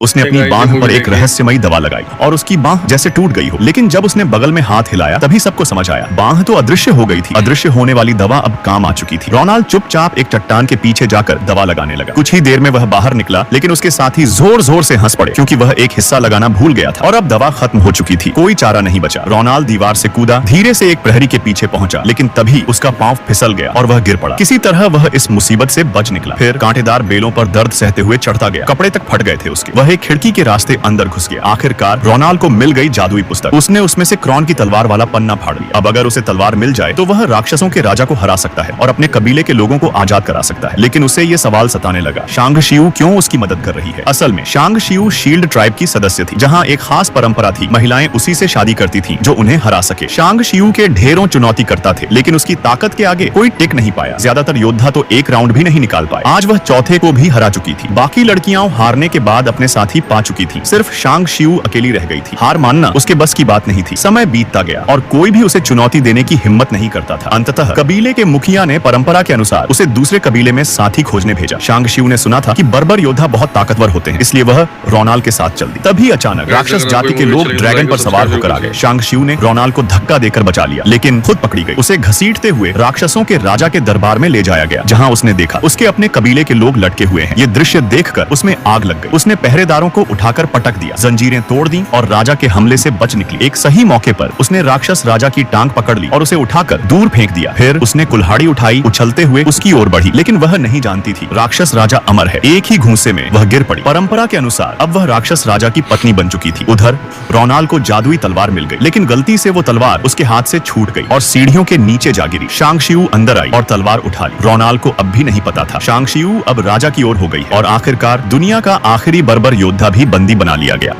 उसने अपनी बांह पर एक रहस्यमयी दवा लगाई और उसकी बांह जैसे टूट गई हो। लेकिन जब उसने बगल में हाथ हिलाया तभी सबको समझ आया, बांह तो अदृश्य हो गई थी। अदृश्य होने वाली दवा अब काम आ चुकी थी। रोनाल्ड चुपचाप एक चट्टान के पीछे जाकर दवा लगाने लगा। कुछ ही देर में वह बाहर निकला, लेकिन उसके साथी जोर जोर से हंस पड़े क्योंकि वह एक हिस्सा लगाना भूल गया था और अब दवा खत्म हो चुकी थी। कोई चारा नहीं बचा। रोनाल्ड दीवार से कूदा, धीरे से एक प्रहरी के पीछे पहुंचा, लेकिन तभी उसका पांव फिसल गया और वह गिर पड़ा। किसी तरह वह इस मुसीबत से बच निकला। फिर कांटेदार बेलों पर दर्द सहते हुए चढ़ता गया। कपड़े तक फट गए थे उसके। वह एक खिड़की के रास्ते अंदर घुस गया। आखिरकार रोनाल्ड को मिल गई जादुई पुस्तक। उसने उसमें से क्रॉन की तलवार वाला पन्ना फाड़ लिया। अब अगर उसे तलवार मिल जाए तो वह राक्षसों के राजा को हरा सकता है और अपने कबीले के लोगों को आजाद करा सकता है। लेकिन उसे ये सवाल सताने लगा, शांग शियू क्यों उसकी मदद कर रही है? असल में शांग शियू शील्ड ट्राइब की सदस्य थी, जहाँ एक खास परंपरा थी, महिलाएं उसी से शादी करती थी जो उन्हें हरा सके। शांग शियू के ढेरों चुनौती करता थे, लेकिन उसकी ताकत के आगे कोई टिक नहीं पाया। ज्यादातर योद्धा तो एक राउंड भी नहीं निकाल पाए। आज वह चौथे को भी हरा चुकी थी। बाकी लड़कियां हारने के बाद अपने साथी पा चुकी थी। सिर्फ शांग शियू अकेली रह गई थी। हार मानना उसके बस की बात नहीं थी। समय बीतता गया और कोई भी उसे चुनौती देने की हिम्मत नहीं करता था। अंततः कबीले के मुखिया ने परंपरा के अनुसार उसे दूसरे कबीले में साथी खोजने भेजा। शांग शियू ने सुना था कि बर्बर योद्धा बहुत ताकतवर होते हैं, इसलिए वह रोनाल्ड के साथ चल दी। तभी अचानक राक्षस जाति के लोग ड्रैगन पर सवार होकर आ गए। शांग शियू ने रोनाल्ड को धक्का देकर बचा लिया, लेकिन खुद पकड़ी गई। उसे घसीटते हुए राक्षसों के राजा के दरबार में ले जाया गया, जहाँ उसने देखा उसके अपने कबीले के लोग लटके हुए हैं। ये दृश्य देखकर उसमें आग लग गई। उसने पहरेदारों को उठाकर पटक दिया, जंजीरें तोड़ दी और राजा के हमले से बच निकली। एक सही मौके पर उसने राक्षस राजा की टांग पकड़ ली और उसे उठाकर दूर फेंक दिया। फिर उसने कुल्हाड़ी उठाई, उछलते हुए उसकी ओर बढ़ी, लेकिन वह नहीं जानती थी राक्षस राजा अमर है। एक ही घूंसे में वह गिर पड़ी। परंपरा के अनुसार अब वह राक्षस राजा की पत्नी बन चुकी थी। उधर रोनाल्ड को जादुई तलवार मिल गई, लेकिन गलती से वो तलवार उसके हाथ से छूट गई और सीढ़ियों के नीचे जा गिरी। शांग शियू अंदर आई और तलवार उठा ली। रोनाल्ड को अब भी नहीं पता था शांग शियू अब राजा की ओर हो गई और आखिरकार दुनिया का आखिरी बर्बर योद्धा भी बंदी बना लिया गया।